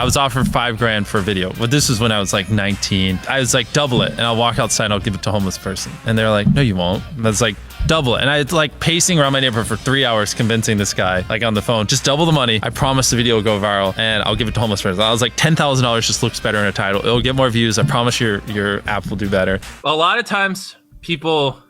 I was offered $5,000 for a video. But this was when I was like 19. I was like, double it. And I'll walk outside and I'll give it to a homeless person. And they're like, no, you won't. And I was like, double it. And I was like pacing around my neighborhood for 3 hours convincing this guy, like on the phone, just double the money. I promise the video will go viral and I'll give it to homeless person. I was like, $10,000 just looks better in a title. It'll get more views. I promise your app will do better. A lot of times people,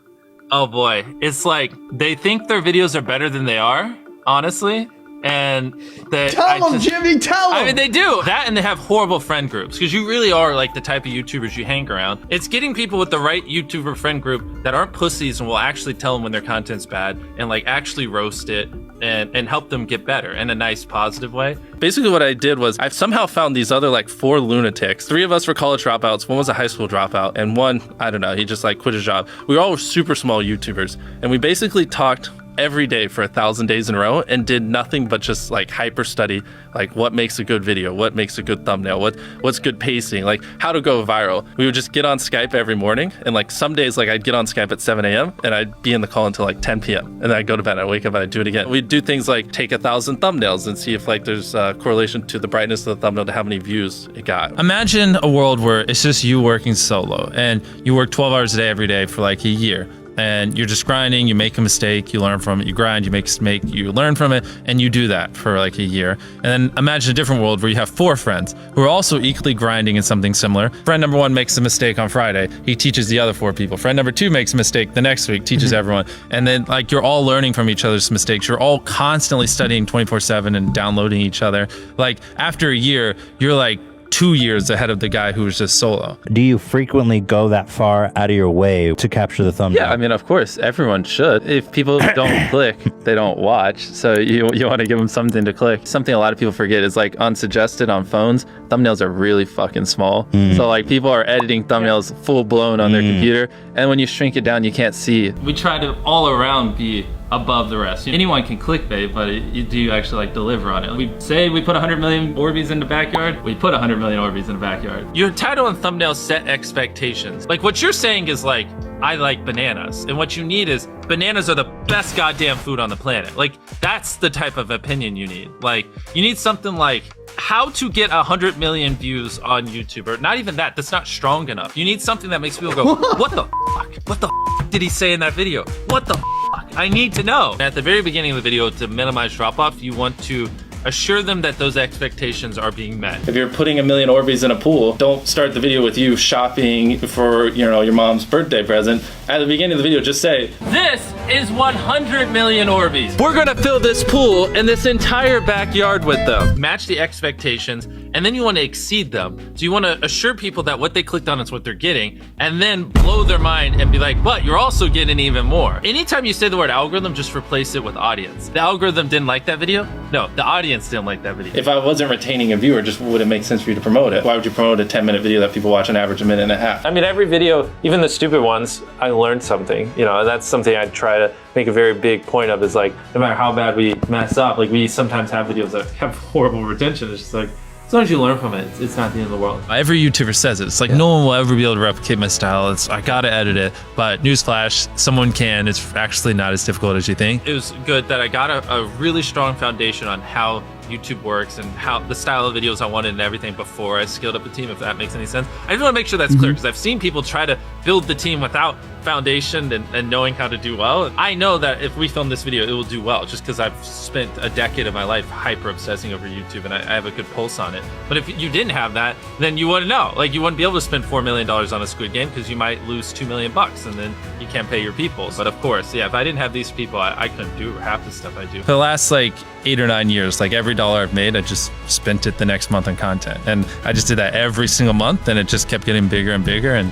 oh boy, it's like they think their videos are better than they are, honestly. And tell them, Jimmy, tell them. I mean, they do that, and they have horrible friend groups because you really are like the type of YouTubers you hang around. It's getting people with the right YouTuber friend group that aren't pussies and will actually tell them when their content's bad and like actually roast it and help them get better in a nice, positive way. Basically what I did was I've somehow found these other like 4 lunatics. 3 of us were college dropouts, 1 was a high school dropout, and 1, I don't know, he just like quit his job. We were all super small YouTubers, and we basically talked every day for 1,000 days in a row and did nothing but just like hyper study like what makes a good video, what makes a good thumbnail, what's good pacing, like how to go viral. We would just get on Skype every morning, and like some days like I'd get on Skype at 7 a.m. and I'd be in the call until like 10 p.m. and then I'd go to bed, I'd wake up and I'd do it again. We'd do things like take 1,000 thumbnails and see if like there's a correlation to the brightness of the thumbnail to how many views it got. Imagine a world where it's just you working solo and you work 12 hours a day every day for like a year. And you're just grinding, you make a mistake, you learn from it, you grind, you make a mistake, you learn from it, and you do that for like a year. And then imagine a different world where you have 4 friends who are also equally grinding in something similar. Friend number 1 makes a mistake on Friday, he teaches the other 4 people. Friend number 2 makes a mistake the next week, teaches everyone. And then like you're all learning from each other's mistakes. You're all constantly studying 24/7 and downloading each other. Like after a year, you're like 2 years ahead of the guy who was just solo. Do you frequently go that far out of your way to capture the thumbnail? Yeah, I mean, of course, everyone should. If people don't click, they don't watch. So you want to give them something to click. Something a lot of people forget is like unsuggested on phones, thumbnails are really fucking small. So like people are editing thumbnails full blown on their computer. And when you shrink it down, you can't see. We try to all around be above the rest. Anyone can clickbait, but do you actually like deliver on it? We say we put 100 million Orbeez in the backyard, we put 100 million Orbeez in the backyard. Your title and thumbnail set expectations. Like what you're saying is like, I like bananas. And what you need is bananas are the best goddamn food on the planet. Like that's the type of opinion you need. Like you need something like how to get 100 million views on YouTube, or not even that, that's not strong enough. You need something that makes people go, what the fuck? What the fuck did he say in that video? What the fuck? I need to know. At the very beginning of the video, to minimize drop-off, you want to assure them that those expectations are being met. If you're putting 1 million Orbeez in a pool, don't start the video with you shopping for, you know, your mom's birthday present. At the beginning of the video, just say, this is 100 million Orbeez. We're gonna fill this pool and this entire backyard with them. Match the expectations, and then you want to exceed them. So you want to assure people that what they clicked on is what they're getting, and then blow their mind and be like, but you're also getting even more. Anytime you say the word algorithm, just replace it with audience. The algorithm didn't like that video? No, the audience didn't like that video. If I wasn't retaining a viewer, just wouldn't make sense for you to promote it. Why would you promote a 10-minute video that people watch on average a minute and a half? I mean, every video, even the stupid ones, I learned something, you know, and that's something I try to make a very big point of, is like, no matter how bad we mess up, like we sometimes have videos that have horrible retention. It's just like, as long as you learn from it, it's not the end of the world. Every YouTuber says it. It's like, no one will ever be able to replicate my style. I gotta edit it. But newsflash, someone can. It's actually not as difficult as you think. It was good that I got a really strong foundation on how YouTube works and how the style of videos I wanted and everything before I scaled up a team, if that makes any sense. I just want to make sure that's clear, because I've seen people try to build the team without foundation and knowing how to do well. I know that if we film this video, it will do well, just because I've spent a decade of my life hyper obsessing over YouTube and I have a good pulse on it. But if you didn't have that, then you wouldn't know. Like, you wouldn't be able to spend $4 million on a Squid Game, because you might lose $2 million and then you can't pay your people. But of course, yeah, if I didn't have these people, I couldn't do half the stuff I do. For the last like 8 or 9 years, like every dollar I've made, I just spent it the next month on content. And I just did that every single month, and it just kept getting bigger and bigger, and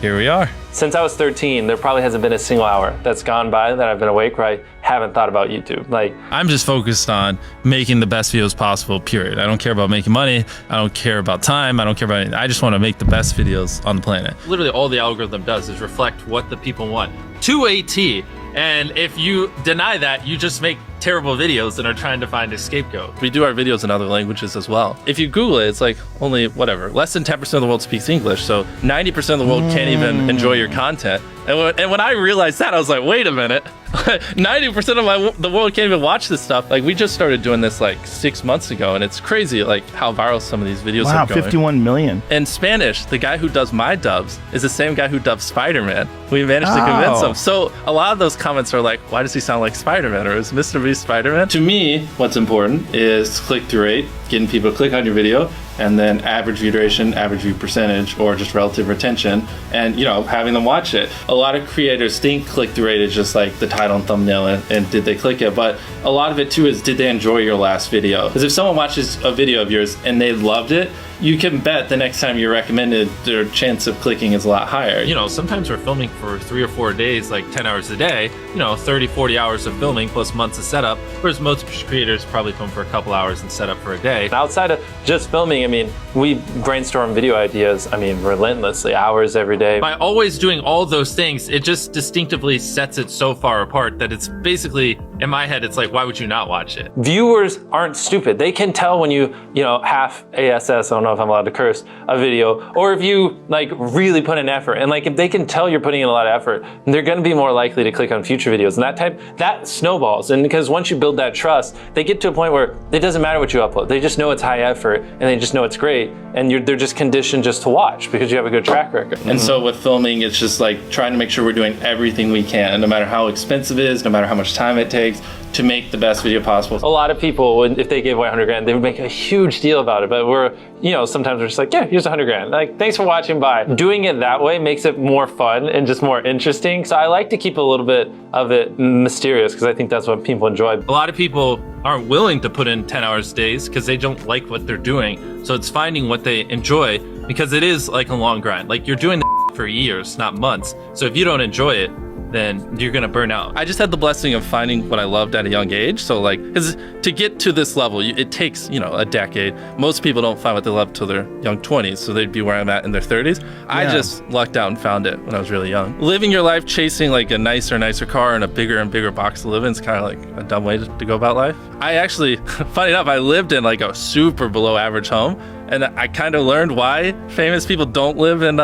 here we are. Since I was 13, there probably hasn't been a single hour that's gone by that I've been awake where I haven't thought about YouTube. Like, I'm just focused on making the best videos possible, period. I don't care about making money. I don't care about time. I don't care about anything. I just want to make the best videos on the planet. Literally all the algorithm does is reflect what the people want to a T. And if you deny that, you just make terrible videos and are trying to find a scapegoat. We do our videos in other languages as well. If you Google it, it's like only whatever, less than 10% of the world speaks English. So 90% of the world can't even enjoy your content. And when I realized that, I was like, wait a minute. 90% of the world can't even watch this stuff. Like, we just started doing this like 6 months ago, and it's crazy like how viral some of these videos are going. 51 million. In Spanish, the guy who does my dubs is the same guy who dubbed Spider-Man. We managed to convince him. So a lot of those comments are like, why does he sound like Spider-Man? Or is Mr. Beast Spider-Man? To me, what's important is click-through rate, getting people to click on your video, and then average view duration, average view percentage, or just relative retention, and having them watch it. A lot of creators think click-through rate is just like the title and thumbnail and did they click it, but a lot of it too is, did they enjoy your last video? Because if someone watches a video of yours and they loved it, you can bet the next time you're recommended, their chance of clicking is a lot higher. Sometimes we're filming for 3 or 4 days, like 10 hours a day, 30, 40 hours of filming plus months of setup, whereas most creators probably film for a couple hours and set up for a day. Outside of just filming, we brainstorm video ideas, relentlessly, hours every day. By always doing all those things, it just distinctively sets it so far apart that it's basically, in my head, it's like, why would you not watch it? Viewers aren't stupid. They can tell when you half ASS, I don't know if I'm allowed to curse, a video, or if you really put in effort. And if they can tell you're putting in a lot of effort, they're gonna be more likely to click on future videos. And that snowballs. And because once you build that trust, they get to a point where it doesn't matter what you upload. They just know it's high effort and they just know it's great. And they're just conditioned just to watch because you have a good track record. And so with filming, it's just like trying to make sure we're doing everything we can, no matter how expensive it is, no matter how much time it takes, to make the best video possible. A lot of people, if they gave away 100 grand, they would make a huge deal about it. But sometimes we're just like, yeah, here's 100 grand. Thanks for watching, bye. Doing it that way makes it more fun and just more interesting. So I like to keep a little bit of it mysterious because I think that's what people enjoy. A lot of people aren't willing to put in 10 hours days because they don't like what they're doing. So it's finding what they enjoy, because it is like a long grind. You're doing for years, not months. So if you don't enjoy it, then you're gonna burn out. I just had the blessing of finding what I loved at a young age. So because to get to this level, it takes, a decade. Most people don't find what they love till their young 20s. So they'd be where I'm at in their 30s. Yeah. I just lucked out and found it when I was really young. Living your life chasing a nicer car and a bigger and bigger box to live in is kind of like a dumb way to go about life. I actually, funny enough, I lived in a super below average home. And I kind of learned why famous people don't live in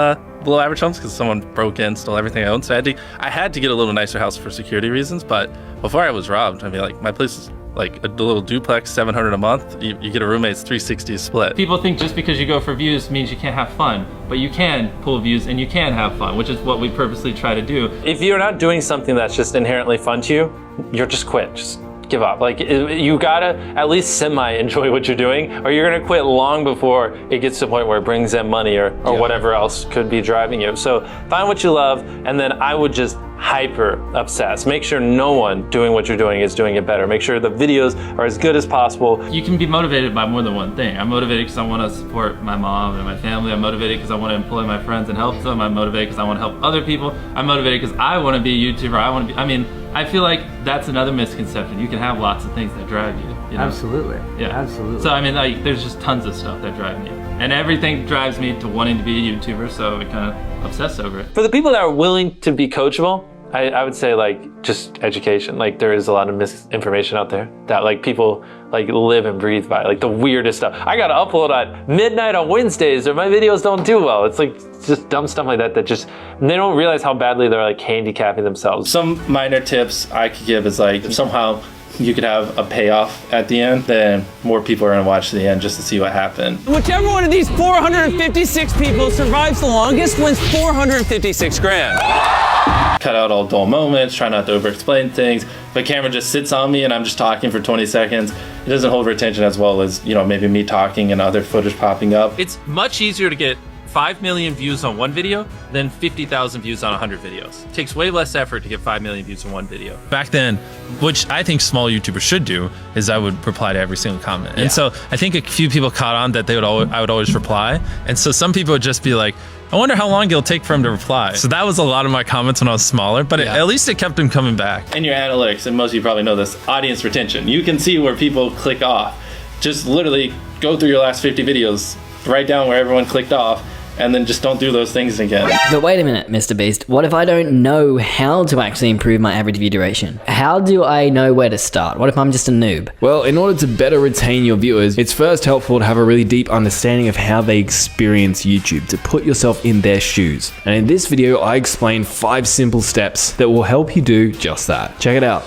below average homes, because someone broke in, stole everything I owned. So I had to get a little nicer house for security reasons. But before I was robbed, my place is a little duplex, $700 a month. You get a roommate's 360 split. People think just because you go for views means you can't have fun, but you can pull views and you can have fun, which is what we purposely try to do. If you're not doing something that's just inherently fun to you, you're just quit. Just give up. You gotta at least semi-enjoy what you're doing, or you're gonna quit long before it gets to the point where it brings in money or whatever else could be driving you. So find what you love, and then I would just hyper obsess. Make sure no one doing what you're doing is doing it better. Make sure the videos are as good as possible. You can be motivated by more than one thing. I'm motivated because I want to support my mom and my family. I'm motivated because I want to employ my friends and help them. I'm motivated because I want to help other people. I'm motivated because I want to be a YouTuber. I feel like that's another misconception. You can have lots of things that drive you. Absolutely. Yeah. Absolutely. So there's just tons of stuff that drive me. And everything drives me to wanting to be a YouTuber, so I kind of obsess over it. For the people that are willing to be coachable, I would say just education. There is a lot of misinformation out there that people live and breathe by, the weirdest stuff. I gotta upload at midnight on Wednesdays or my videos don't do well. It's just dumb stuff like that just, they don't realize how badly they're handicapping themselves. Some minor tips I could give is if somehow you could have a payoff at the end, then more people are gonna watch to the end just to see what happened. Whichever one of these 456 people survives the longest wins 456 grand. Cut out all dull moments, try not to over-explain things. If a camera just sits on me and I'm just talking for 20 seconds, it doesn't hold retention as well as, maybe me talking and other footage popping up. It's much easier to get 5 million views on one video than 50,000 views on 100 videos. It takes way less effort to get 5 million views on one video. Back then, which I think small YouTubers should do, is I would reply to every single comment. And so I think a few people caught on that I would always reply. And so some people would just be like, I wonder how long it'll take for him to reply. So that was a lot of my comments when I was smaller, but at least it kept him coming back. And your analytics, and most of you probably know this, audience retention. You can see where people click off. Just literally go through your last 50 videos, write down where everyone clicked off, and then just don't do those things again. But wait a minute, Mr. Beast. What if I don't know how to actually improve my average view duration? How do I know where to start? What if I'm just a noob? Well, in order to better retain your viewers, it's first helpful to have a really deep understanding of how they experience YouTube, to put yourself in their shoes. And in this video, I explain 5 simple steps that will help you do just that. Check it out.